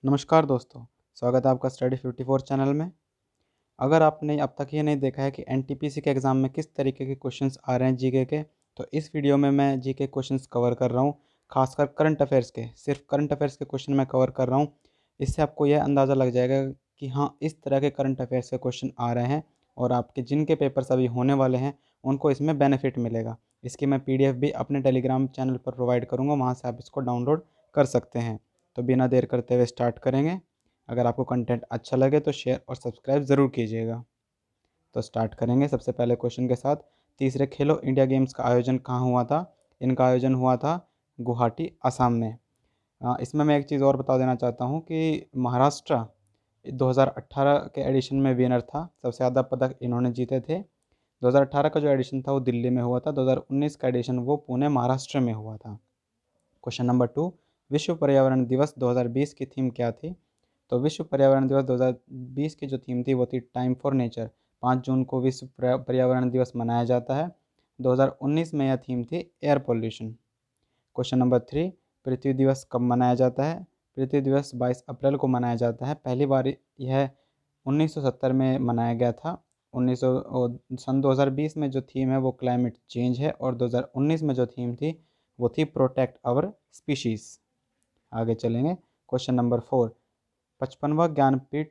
नमस्कार दोस्तों, स्वागत है आपका स्टडी 54 चैनल में। अगर आपने अब तक ये नहीं देखा है कि एनटीपीसी के एग्ज़ाम में किस तरीके के क्वेश्चंस आ रहे हैं जीके के, तो इस वीडियो में मैं जीके क्वेश्चंस कवर कर रहा हूँ। खासकर करंट अफेयर्स के, सिर्फ करंट अफेयर्स के क्वेश्चन मैं कवर कर रहा हूँ। इससे आपको यह अंदाज़ा लग जाएगा कि हाँ, इस तरह के करंट अफेयर्स के क्वेश्चन आ रहे हैं और आपके जिनके पेपर्स अभी होने वाले हैं, उनको इसमें बेनिफिट मिलेगा। इसकी मैं पीडीएफ भी अपने टेलीग्राम चैनल पर प्रोवाइड करूँगा, वहाँ से आप इसको डाउनलोड कर सकते हैं। तो बिना देर करते हुए स्टार्ट करेंगे। अगर आपको कंटेंट अच्छा लगे तो शेयर और सब्सक्राइब ज़रूर कीजिएगा। तो स्टार्ट करेंगे सबसे पहले क्वेश्चन के साथ। तीसरे खेलो इंडिया गेम्स का आयोजन कहाँ हुआ था? इनका आयोजन हुआ था गुवाहाटी, असम में। इसमें मैं एक चीज़ और बता देना चाहता हूँ कि महाराष्ट्र 2018 के एडिशन में विनर था। सबसे ज़्यादा पदक इन्होंने जीते थे। 2018 का जो एडिशन था वो दिल्ली में हुआ था। 2019 का एडिशन वो पुणे, महाराष्ट्र में हुआ था। क्वेश्चन नंबर 2, विश्व पर्यावरण दिवस 2020 की थीम क्या थी? तो विश्व पर्यावरण दिवस 2020 की जो थीम थी वो थी टाइम फॉर नेचर। 5 जून को विश्व पर्यावरण दिवस मनाया जाता है। 2019 में यह थीम थी एयर पोल्यूशन। क्वेश्चन नंबर 3, पृथ्वी दिवस कब मनाया जाता है? पृथ्वी दिवस 22 अप्रैल को मनाया जाता है। पहली बार यह 1970 में मनाया गया था। 2020 में जो थीम है वो क्लाइमेट चेंज है और 2019 में जो थीम थी वो थी प्रोटेक्ट आवर स्पीशीज़। आगे चलेंगे। क्वेश्चन नंबर 4, 55वां ज्ञानपीठ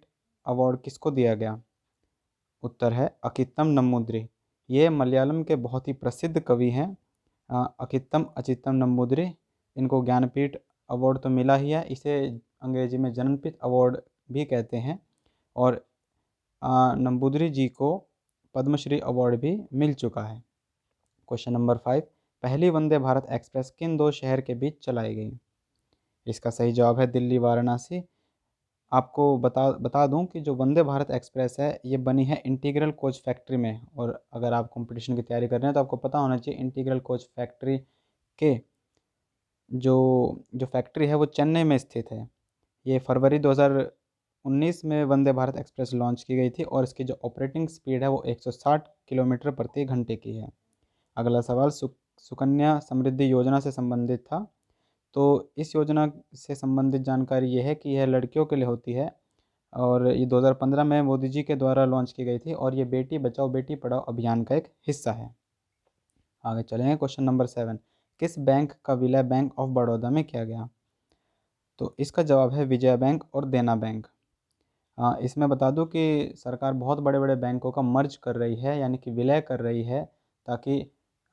अवार्ड किसको दिया गया? उत्तर है अकित्तम नम्बूदिरी। ये मलयालम के बहुत ही प्रसिद्ध कवि हैं, अकित्तम अचित्तम नम्बूदिरी। इनको ज्ञानपीठ अवार्ड तो मिला ही है, इसे अंग्रेजी में ज्ञानपीठ अवार्ड भी कहते हैं। और नम्बूदिरी जी को पद्मश्री अवार्ड भी मिल चुका है। क्वेश्चन नंबर 5, पहली वंदे भारत एक्सप्रेस किन दो शहर के बीच चलाई गई? इसका सही जवाब है दिल्ली वाराणसी। आपको बता दूं कि जो वंदे भारत एक्सप्रेस है ये बनी है इंटीग्रल कोच फैक्ट्री में। और अगर आप कंपटीशन की तैयारी कर रहे हैं तो आपको पता होना चाहिए इंटीग्रल कोच फैक्ट्री के जो जो फैक्ट्री है वो चेन्नई में स्थित है। ये फरवरी 2019 में वंदे भारत एक्सप्रेस लॉन्च की गई थी और इसकी जो ऑपरेटिंग स्पीड है वो 160 किलोमीटर प्रति घंटे की है। अगला सवाल सुकन्या समृद्धि योजना से संबंधित था। तो इस योजना से संबंधित जानकारी ये है कि यह लड़कियों के लिए होती है और ये 2015 में मोदी जी के द्वारा लॉन्च की गई थी और ये बेटी बचाओ बेटी पढ़ाओ अभियान का एक हिस्सा है। आगे चलेंगे। क्वेश्चन नंबर 7, किस बैंक का विलय बैंक ऑफ बड़ौदा में किया गया? तो इसका जवाब है विजया बैंक और देना बैंक। इसमें बता दूं कि सरकार बहुत बड़े बड़े बैंकों का मर्ज कर रही है, यानी कि विलय कर रही है, ताकि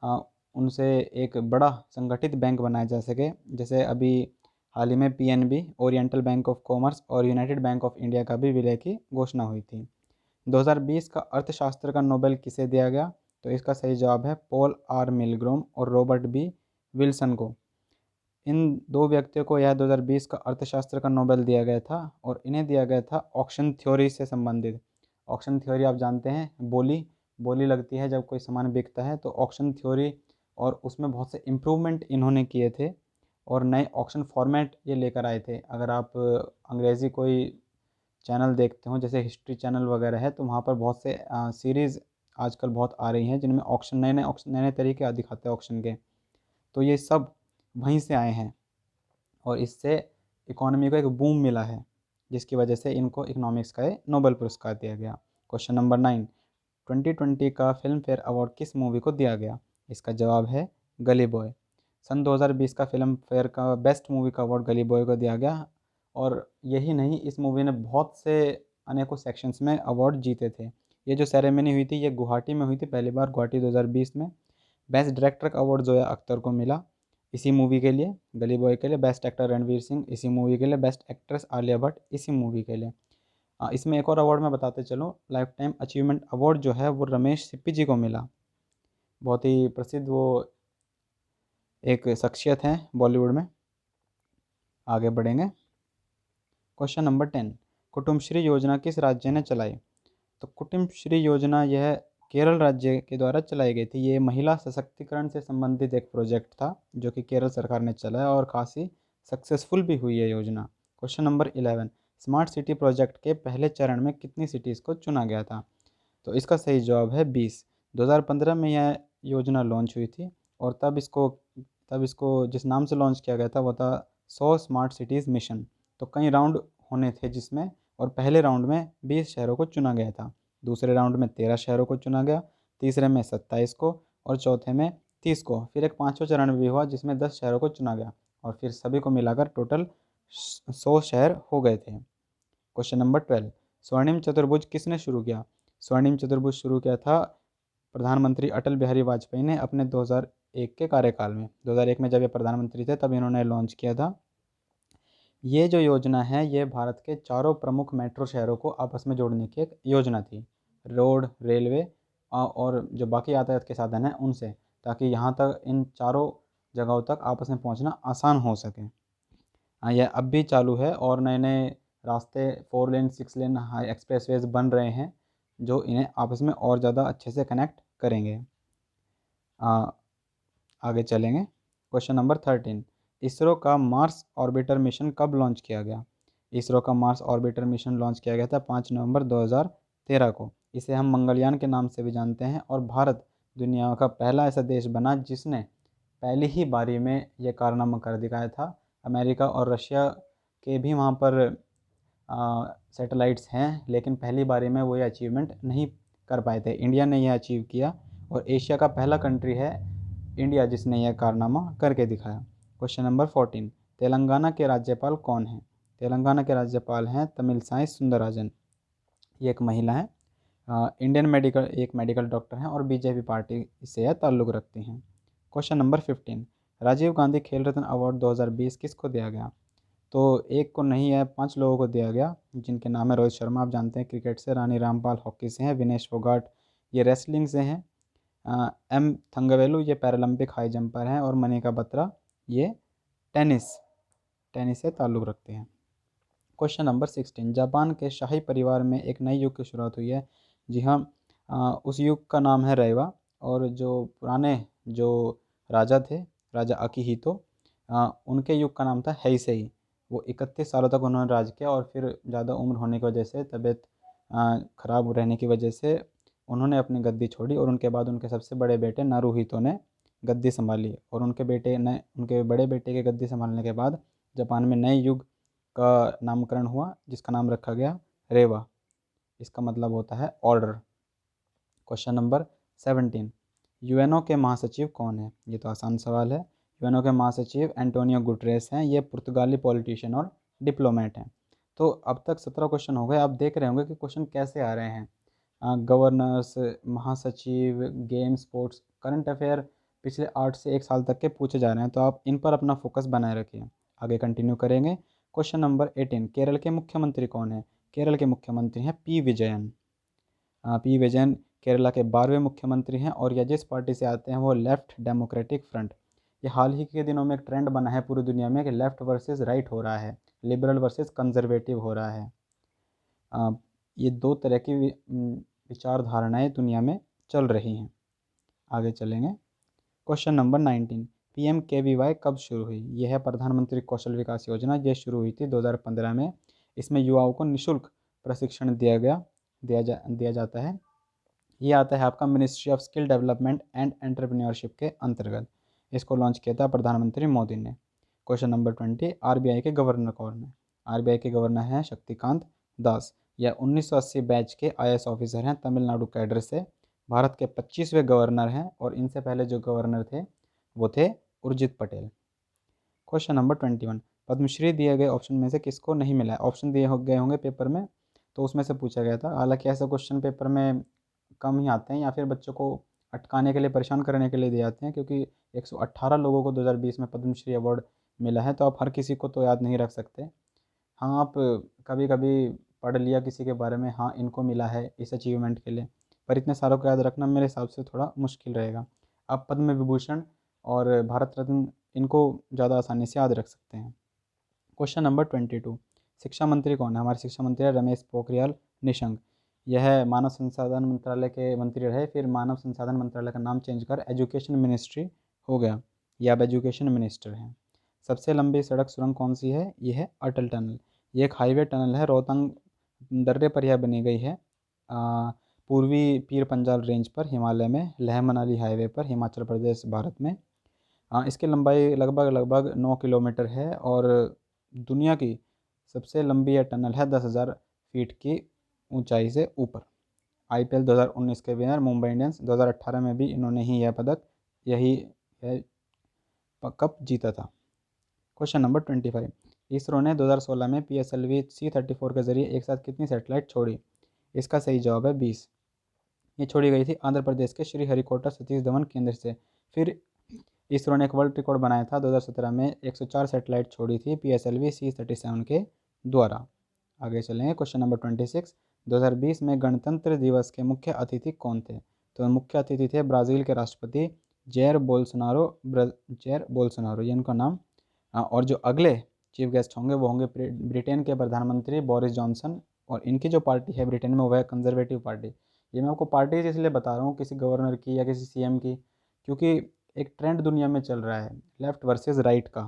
अ, उनसे एक बड़ा संगठित बैंक बनाया जा सके। जैसे अभी हाल ही में PNB, oriental bank of commerce और यूनाइटेड बैंक ऑफ इंडिया का भी विलय की घोषणा हुई थी। 2020 का अर्थशास्त्र का नोबेल किसे दिया गया? तो इसका सही जवाब है पॉल आर मिलग्रोम और रॉबर्ट बी विल्सन को। इन दो व्यक्तियों को यह 2020 का अर्थशास्त्र का नोबेल दिया गया था और इन्हें दिया गया था ऑक्शन थ्योरी से संबंधित। ऑक्शन थ्योरी आप जानते हैं, बोली बोली लगती है जब कोई सामान बिकता है, तो ऑक्शन थ्योरी। और उसमें बहुत से इम्प्रूवमेंट इन्होंने किए थे और नए ऑक्शन फॉर्मेट ये लेकर आए थे। अगर आप अंग्रेज़ी कोई चैनल देखते हो जैसे हिस्ट्री चैनल वगैरह है, तो वहाँ पर बहुत से सीरीज़ आजकल बहुत आ रही हैं जिनमें ऑक्शन नए नए तरीके दिखाते हैं ऑक्शन के। तो ये सब वहीं से आए हैं और इससे इकोनॉमी को एक बूम मिला है, जिसकी वजह से इनको इकोनॉमिक्स का नोबेल पुरस्कार दिया गया। क्वेश्चन नंबर 9, 2020 का फिल्म फेयर अवार्ड किस मूवी को दिया गया? इसका जवाब है गली बॉय। सन 2020 का फिल्म फेयर का बेस्ट मूवी का अवार्ड गली बॉय को दिया गया। और यही नहीं, इस मूवी ने बहुत से अनेकों सेक्शंस में अवार्ड जीते थे। ये जो सेरेमनी हुई थी ये गुवाहाटी में हुई थी, पहली बार गुवाहाटी 2020 में। बेस्ट डायरेक्टर का अवार्ड जोया अख्तर को मिला इसी मूवी के लिए, गली बॉय के लिए। बेस्ट एक्टर रणवीर सिंह इसी मूवी के लिए। बेस्ट एक्ट्रेस आलिया भट्ट इसी मूवी के लिए। इसमें एक और अवार्ड मैं बताते चलूँ, लाइफ टाइम अचीवमेंट अवार्ड जो है वो रमेश सिप्पी जी को मिला। बहुत ही प्रसिद्ध वो एक शख्सियत हैं बॉलीवुड में। आगे बढ़ेंगे। क्वेश्चन नंबर 10, कुटुम्बश्री योजना किस राज्य ने चलाई? तो कुटुम्बश्री योजना यह केरल राज्य के द्वारा चलाई गई थी। ये महिला सशक्तिकरण से संबंधित एक प्रोजेक्ट था जो कि केरल सरकार ने चलाया और काफ़ी सक्सेसफुल भी हुई है योजना। Question number 11, smart city project के पहले चरण में कितनी सिटीज़ को चुना गया था? तो इसका सही जवाब है 20। 2015 में यह योजना लॉन्च हुई थी और तब इसको जिस नाम से लॉन्च किया गया था वो था 100 स्मार्ट सिटीज़ मिशन। तो कई राउंड होने थे जिसमें, और पहले राउंड में 20 शहरों को चुना गया था, दूसरे राउंड में 13 शहरों को चुना गया, तीसरे में 27 को, और चौथे में 30 को। फिर एक पाँचवें चरण भी हुआ जिसमें 10 शहरों को चुना गया, और फिर सभी को मिलाकर टोटल 100 शहर हो गए थे। क्वेश्चन नंबर 12, स्वर्णिम चतुर्भुज किसने शुरू किया? स्वर्णिम चतुर्भुज शुरू किया था प्रधानमंत्री अटल बिहारी वाजपेयी ने अपने 2001 के कार्यकाल में। 2001 में जब ये प्रधानमंत्री थे तब इन्होंने लॉन्च किया था। ये जो योजना है ये भारत के चारों प्रमुख मेट्रो शहरों को आपस में जोड़ने की एक योजना थी, रोड, रेलवे और जो बाकी यातायात के साधन हैं उनसे, ताकि यहाँ तक इन चारों जगहों तक आपस में पहुँचना आसान हो सके। यह अब भी चालू है और नए नए रास्ते 4 लेन 6 लेन हाई एक्सप्रेसवेज बन रहे हैं जो इन्हें आपस में और ज़्यादा अच्छे से कनेक्ट करेंगे। आगे चलेंगे। क्वेश्चन नंबर 13, इसरो का मार्स ऑर्बिटर मिशन कब लॉन्च किया गया? इसरो का मार्स ऑर्बिटर मिशन लॉन्च किया गया था 5 नवंबर 2013 को। इसे हम मंगलयान के नाम से भी जानते हैं, और भारत दुनिया का पहला ऐसा देश बना जिसने पहली ही बारी में यह कारनामा कर दिखाया था। अमेरिका और रशिया के भी वहाँ पर सैटेलाइट्स हैं, लेकिन पहली बारी में वो ये अचीवमेंट नहीं कर पाए थे। इंडिया ने यह अचीव किया, और एशिया का पहला कंट्री है इंडिया जिसने यह कारनामा करके दिखाया। क्वेश्चन नंबर 14, तेलंगाना के राज्यपाल कौन हैं? तेलंगाना के राज्यपाल हैं तमिलसाई सुंदरराजन। ये एक महिला है, इंडियन मेडिकल, एक मेडिकल डॉक्टर हैं और बीजेपी पार्टी से यह ताल्लुक़ रखती हैं। क्वेश्चन नंबर 15, राजीव गांधी खेल रत्न अवार्ड 2020 किसको दिया गया? तो एक को नहीं है, 5 लोगों को दिया गया, जिनके नाम है रोहित शर्मा, आप जानते हैं क्रिकेट से, रानी रामपाल हॉकी से हैं, विनेश फोगाट ये रेसलिंग से हैं, एम थंगवेलु ये पैरालंपिक हाई जंपर हैं, और मनिका बत्रा ये टेनिस टेनिस से ताल्लुक़ रखते हैं। क्वेश्चन नंबर 16, जापान के शाही परिवार में एक नए युग की शुरुआत हुई है। जी हाँ, उस युग का नाम है रैवा, और जो पुराने जो राजा थे, राजा अकिहितो, उनके युग का नाम था हेइसेई। वो 31 सालों तक उन्होंने राज किया, और फिर ज़्यादा उम्र होने की वजह से, तबीयत ख़राब रहने की वजह से उन्होंने अपनी गद्दी छोड़ी, और उनके बाद उनके सबसे बड़े बेटे नारुहितो ने गद्दी संभाली, और उनके बड़े बेटे के गद्दी संभालने के बाद जापान में नए युग का नामकरण हुआ, जिसका नाम रखा गया रेवा। इसका मतलब होता है ऑर्डर। क्वेश्चन नंबर 17, यूएनओ के महासचिव कौन है? ये तो आसान सवाल है। यूएनओ के महासचिव एंटोनियो गुटरेस हैं। ये पुर्तगाली पॉलिटिशियन और डिप्लोमेट हैं। तो अब तक 17 क्वेश्चन हो गए। आप देख रहे होंगे कि क्वेश्चन कैसे आ रहे हैं। गवर्नर्स, महासचिव, गेम, स्पोर्ट्स, करंट अफेयर पिछले 8 से 1 साल तक के पूछे जा रहे हैं, तो आप इन पर अपना फोकस बनाए रखिए। आगे कंटिन्यू करेंगे। क्वेश्चन नंबर 18, केरल के मुख्यमंत्री कौन है? केरल के मुख्यमंत्री हैं पी विजयन। पी विजयन केरला के 12वें मुख्यमंत्री हैं, और यह जिस पार्टी से आते हैं वो लेफ्ट डेमोक्रेटिक फ्रंट। ये हाल ही के दिनों में एक ट्रेंड बना है पूरी दुनिया में कि लेफ्ट वर्सेस राइट हो रहा है, लिबरल वर्सेस कंजर्वेटिव हो रहा है। ये दो तरह की विचारधारणाएं दुनिया में चल रही हैं। आगे चलेंगे। क्वेश्चन नंबर 19, PMKVY कब शुरू हुई? यह है प्रधानमंत्री कौशल विकास योजना। यह शुरू हुई थी 2015 में। इसमें युवाओं को निःशुल्क प्रशिक्षण दिया जाता है। ये आता है आपका ministry of skill development and entrepreneurship के अंतर्गत। इसको लॉन्च किया था प्रधानमंत्री मोदी ने। क्वेश्चन नंबर 20, RBI के गवर्नर कौन है? RBI के गवर्नर हैं शक्तिकांत दास। यह 1980 बैच के IAS ऑफिसर हैं, तमिलनाडु कैडर से। भारत के 25वें गवर्नर हैं, और इनसे पहले जो गवर्नर थे वो थे उर्जित पटेल। क्वेश्चन नंबर 21, पद्मश्री दिए गए ऑप्शन में से किसको नहीं मिला है? ऑप्शन दिए गए होंगे पेपर में, तो उसमें से पूछा गया था। हालांकि ऐसा क्वेश्चन पेपर में कम ही आते हैं, या फिर बच्चों को अटकाने के लिए, परेशान करने के लिए दिए जाते हैं, क्योंकि 118 लोगों को 2020 में पद्मश्री अवार्ड मिला है, तो आप हर किसी को तो याद नहीं रख सकते। हाँ, आप कभी कभी पढ़ लिया किसी के बारे में, हाँ इनको मिला है इस अचीवमेंट के लिए, पर इतने सारों को याद रखना मेरे हिसाब से थोड़ा मुश्किल रहेगा। आप पद्म विभूषण और भारत रत्न इनको ज़्यादा आसानी से याद रख सकते हैं। क्वेश्चन नंबर 22, शिक्षा मंत्री कौन है? हमारे शिक्षा मंत्री है रमेश पोखरियाल निशंक। यह मानव संसाधन मंत्रालय के मंत्री रहे, फिर मानव संसाधन मंत्रालय का नाम चेंज कर एजुकेशन मिनिस्ट्री हो गया। ये अब एजुकेशन मिनिस्टर हैं। सबसे लंबी सड़क सुरंग कौन सी है? ये है अटल टनल। ये एक हाईवे टनल है, रोहतांग दर्रे पर यह बनी गई है। पूर्वी पीर पंजाल रेंज पर, हिमालय में, लेह मनाली हाईवे पर, हिमाचल प्रदेश, भारत में। इसकी लंबाई लगभग 9 किलोमीटर है, और दुनिया की सबसे लंबी यह टनल है 10,000 फीट की ऊंचाई से ऊपर। IPL 2019 के विनर मुंबई इंडियंस, 2018 में भी इन्होंने ही यह कप जीता था। क्वेश्चन नंबर 25, इसरो ने 2016 में PSLV C-34 के जरिए एक साथ कितनी सैटेलाइट छोड़ी? इसका सही जवाब है 20। ये छोड़ी गई थी आंध्र प्रदेश के श्रीहरिकोटा सतीश धवन केंद्र से। फिर इसरो ने एक वर्ल्ड रिकॉर्ड बनाया था 2017 में, 104 सैटेलाइट छोड़ी थी PSLV C-37 के द्वारा। आगे चलेंगे, क्वेश्चन नंबर 26, 2020 में गणतंत्र दिवस के मुख्य अतिथि कौन थे? तो मुख्य अतिथि थे ब्राज़ील के राष्ट्रपति जेयर बोल्सोनारो, ये इनका नाम। और जो अगले चीफ गेस्ट होंगे वो होंगे ब्रिटेन के प्रधानमंत्री बोरिस जॉनसन, और इनकी जो पार्टी है ब्रिटेन में वो है कंजर्वेटिव पार्टी। ये मैं आपको पार्टी इसलिए बता रहा हूँ किसी गवर्नर की या किसी CM की, क्योंकि एक ट्रेंड दुनिया में चल रहा है लेफ़्ट वर्सेस राइट का।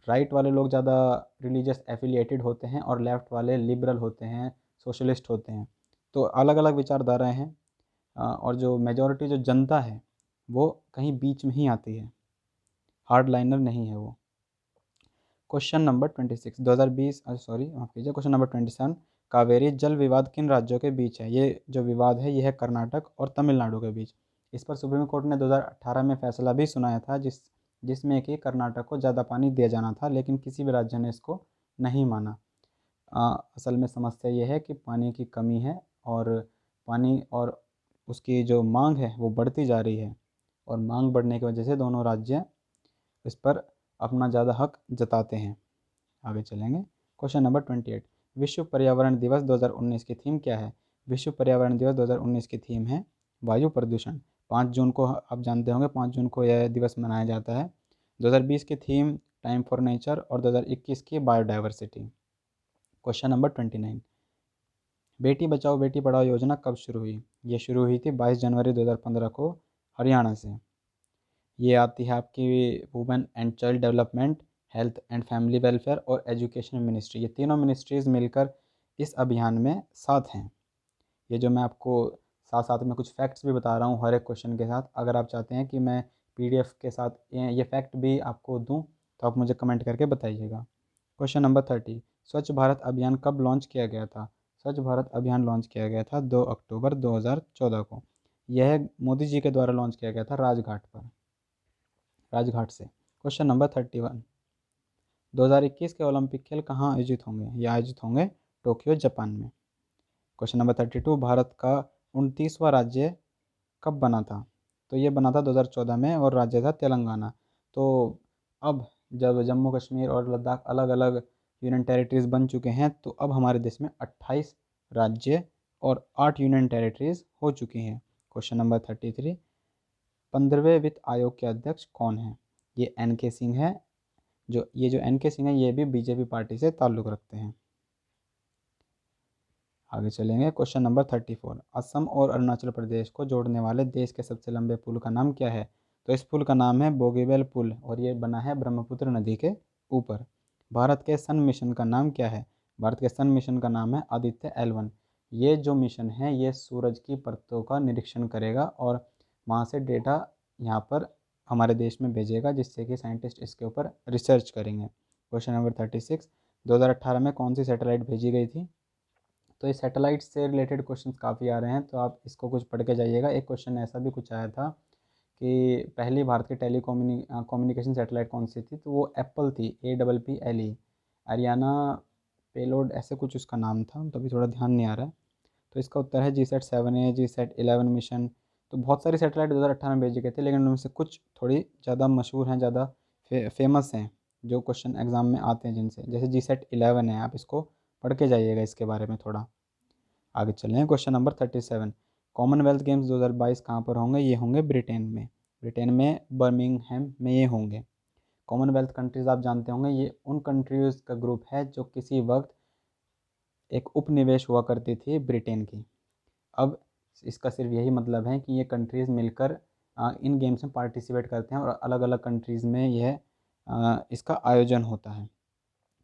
राइट वाले लोग ज़्यादा रिलीजियस एफिलिएटेड होते हैं और लेफ़्ट वाले लिबरल होते हैं, सोशलिस्ट होते हैं। तो अलग अलग विचारधाराएँ हैं, और जो मेजॉरिटी जो जनता है वो कहीं बीच में ही आती है, हार्ड लाइनर नहीं है वो। क्वेश्चन नंबर 26, 2020 माफ़ कीजिए, क्वेश्चन नंबर 27, कावेरी जल विवाद किन राज्यों के बीच है? ये जो विवाद है ये है कर्नाटक और तमिलनाडु के बीच। इस पर सुप्रीम कोर्ट ने 2018 में फैसला भी सुनाया था, जिसमें कि कर्नाटक को ज़्यादा पानी दिया जाना था, लेकिन किसी भी राज्य ने इसको नहीं माना। असल में समस्या ये है कि पानी की कमी है, और पानी और उसकी जो मांग है वो बढ़ती जा रही है, और मांग बढ़ने की वजह से दोनों राज्य इस पर अपना ज़्यादा हक जताते हैं। आगे चलेंगे, क्वेश्चन नंबर 28, विश्व पर्यावरण दिवस 2019 की थीम क्या है? विश्व पर्यावरण दिवस 2019 की थीम है वायु प्रदूषण। 5 जून को आप जानते होंगे, 5 जून को यह दिवस मनाया जाता है। 2020 की थीम टाइम फॉर नेचर और 2021 की biodiversity. Question number 29, Beti Bachao Beti Padhao योजना कब शुरू हुई? ये शुरू हुई थी 22 जनवरी 2015 को हरियाणा से। ये आती है आपकी women and child development, health and family welfare और एजुकेशन मिनिस्ट्री, ये तीनों मिनिस्ट्रीज़ मिलकर इस अभियान में साथ हैं। ये जो मैं आपको साथ साथ में कुछ फैक्ट्स भी बता रहा हूँ हर एक क्वेश्चन के साथ, अगर आप चाहते हैं कि मैं PDF के साथ ये फैक्ट भी आपको दूँ तो आप मुझे कमेंट करके बताइएगा। क्वेश्चन नंबर 30, स्वच्छ भारत अभियान कब लॉन्च किया गया था? स्वच्छ भारत अभियान लॉन्च किया गया था 2 अक्टूबर 2014 को। यह मोदी जी के द्वारा लॉन्च किया गया था राजघाट से। क्वेश्चन नंबर 31, 2021 के ओलंपिक खेल कहाँ आयोजित होंगे? ये आयोजित होंगे टोक्यो जापान में। क्वेश्चन नंबर 32, भारत का 29वां राज्य कब बना था? तो ये बना था 2014 में, और राज्य था तेलंगाना। तो अब जब जम्मू कश्मीर और लद्दाख अलग अलग यूनियन टेरिटरीज़ बन चुके हैं, तो अब हमारे देश में 28 राज्य और 8 यूनियन टेरिटरीज़ हो चुकी हैं। क्वेश्चन नंबर 33, 15वें वित्त आयोग के अध्यक्ष कौन है? ये NK सिंह है। जो NK सिंह है ये भी BJP पार्टी से ताल्लुक़ रखते हैं। आगे चलेंगे, क्वेश्चन नंबर 34, असम और अरुणाचल प्रदेश को जोड़ने वाले देश के सबसे लंबे पुल का नाम क्या है? तो इस पुल का नाम है बोगीबील पुल, और ये बना है ब्रह्मपुत्र नदी के ऊपर। भारत के सन मिशन का नाम क्या है? भारत के सन मिशन का नाम है आदित्य L1। ये जो मिशन है ये सूरज की परतों का निरीक्षण करेगा और वहाँ से डेटा यहाँ पर हमारे देश में भेजेगा, जिससे कि साइंटिस्ट इसके ऊपर रिसर्च करेंगे। क्वेश्चन नंबर 36, 2018 में कौन सी सैटेलाइट भेजी गई थी? तो ये सैटेलाइट से रिलेटेड क्वेश्चंस काफ़ी आ रहे हैं, तो आप इसको कुछ पढ़ के जाइएगा। एक क्वेश्चन ऐसा भी कुछ आया था कि पहली भारत की कम्युनिकेशन सैटेलाइट कौन सी थी? तो वो एप्पल थी, APPLE, अरियाना पेलोड ऐसे कुछ उसका नाम था, तो अभी थोड़ा ध्यान नहीं आ रहा है। तो इसका उत्तर है GSAT-7A, GSAT-11 मिशन। तो बहुत सारी सैटेलाइट 2018 में भेजे गए थे, लेकिन उनमें से कुछ थोड़ी ज़्यादा मशहूर हैं, ज़्यादा फेमस हैं, जो क्वेश्चन एग्ज़ाम में आते हैं जिनसे, जैसे GSAT-11 है, आप इसको पढ़ के जाइएगा इसके बारे में थोड़ा। आगे चलें, क्वेश्चन नंबर 37, कॉमनवेल्थ गेम्स 2022 कहाँ पर होंगे? ये होंगे ब्रिटेन में बर्मिंघम में ये होंगे। कॉमनवेल्थ कंट्रीज़ आप जानते होंगे, ये उन कंट्रीज़ का ग्रुप है जो किसी वक्त एक उपनिवेश हुआ करती थी ब्रिटेन की। अब इसका सिर्फ यही मतलब है कि ये कंट्रीज़ मिलकर इन गेम्स में पार्टिसिपेट करते हैं, और अलग अलग कंट्रीज़ में यह इसका आयोजन होता है।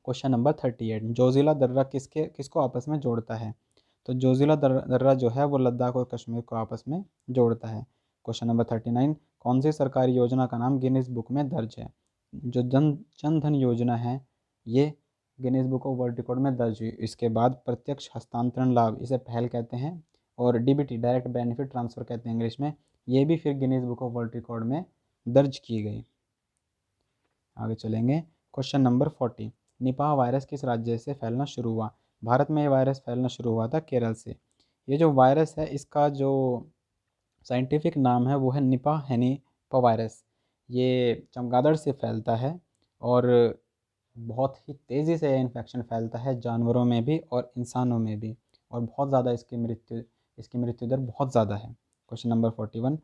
क्वेश्चन नंबर 38, जोजिला दर्रा किसको आपस में जोड़ता है? तो जोजिला दर्रा जो है वो लद्दाख और कश्मीर को आपस में जोड़ता है। क्वेश्चन नंबर 39, कौन सी सरकारी योजना का नाम गिनीज बुक में दर्ज है? जो जन धन योजना है ये Guinness book of world record में दर्ज हुई। इसके बाद प्रत्यक्ष हस्तांतरण लाभ, इसे पहल कहते हैं, और डीबीटी डायरेक्ट बेनिफिट ट्रांसफ़र कहते हैं इंग्लिश में, ये भी फिर Guinness book of world record में दर्ज की गई। आगे चलेंगे। क्वेश्चन नंबर 40, निपाह वायरस किस राज्य से फैलना शुरू हुआ? भारत में ये वायरस फैलना शुरू हुआ था केरल से। ये जो वायरस है इसका जो साइंटिफिक नाम है वो है निपाह हेनिपावायरस। ये चमगादड़ से फैलता है और बहुत ही तेज़ी से इन्फेक्शन फैलता है जानवरों में भी और इंसानों में भी, और बहुत ज़्यादा इसकी मृत्यु दर बहुत ज़्यादा है। क्वेश्चन नंबर 41,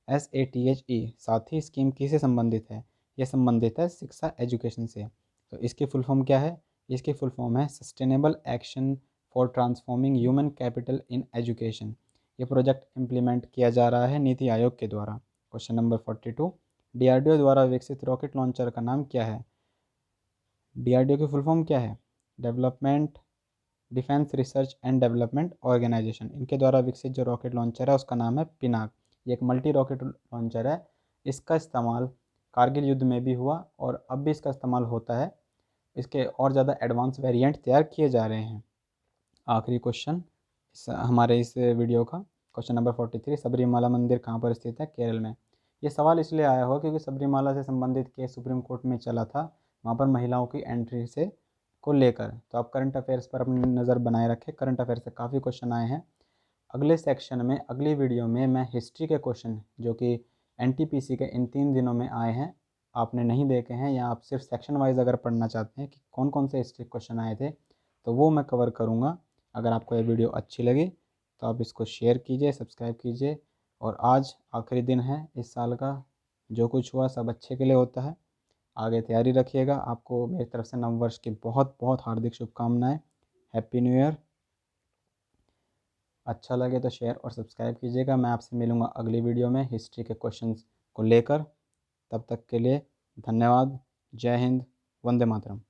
SATHE साथी स्कीम किससे संबंधित है? यह संबंधित है शिक्षा एजुकेशन से। तो इसकी फुल फॉर्म क्या है? इसकी फुल फॉर्म है sustainable action for transforming human capital in education. ये प्रोजेक्ट इम्प्लीमेंट किया जा रहा है नीति आयोग के द्वारा। क्वेश्चन नंबर 42, DRDO द्वारा विकसित रॉकेट लॉन्चर का नाम क्या है? DRDO की फुल फॉर्म क्या है? Development defence research and development organisation. इनके द्वारा विकसित जो रॉकेट लॉन्चर है उसका नाम है पिनाक। ये एक मल्टी रॉकेट लॉन्चर है। इसका इस्तेमाल कारगिल युद्ध में भी हुआ और अब भी इसका इस्तेमाल होता है। इसके और ज़्यादा एडवांस वेरिएंट तैयार किए जा रहे हैं। आखिरी क्वेश्चन हमारे इस वीडियो का, क्वेश्चन नंबर 43, सबरीमाला मंदिर कहाँ पर स्थित है? केरल में। ये सवाल इसलिए आया हो क्योंकि सबरीमाला से संबंधित केस सुप्रीम कोर्ट में चला था, वहाँ पर महिलाओं की एंट्री से को लेकर। तो आप करंट अफेयर्स पर अपनी नज़र बनाए रखें, करंट अफेयर से काफ़ी क्वेश्चन आए हैं। अगले सेक्शन में, अगली वीडियो में मैं हिस्ट्री के क्वेश्चन जो कि NTPC के इन 3 दिनों में आए हैं, आपने नहीं देखे हैं, या आप सिर्फ सेक्शन वाइज अगर पढ़ना चाहते हैं कि कौन कौन से हिस्ट्री क्वेश्चन आए थे, तो वो मैं कवर करूँगा। अगर आपको ये वीडियो अच्छी लगी तो आप इसको शेयर कीजिए, सब्सक्राइब कीजिए। और आज आखिरी दिन है इस साल का, जो कुछ हुआ सब अच्छे के लिए होता है। आगे तैयारी रखिएगा। आपको मेरी तरफ से नव वर्ष की बहुत बहुत हार्दिक शुभकामनाएं। Happy new year. अच्छा लगे तो शेयर और सब्सक्राइब कीजिएगा। मैं आपसे मिलूँगा अगली वीडियो में हिस्ट्री के क्वेश्चंस को लेकर। तब तक के लिए धन्यवाद। जय हिंद। वंदे मातरम।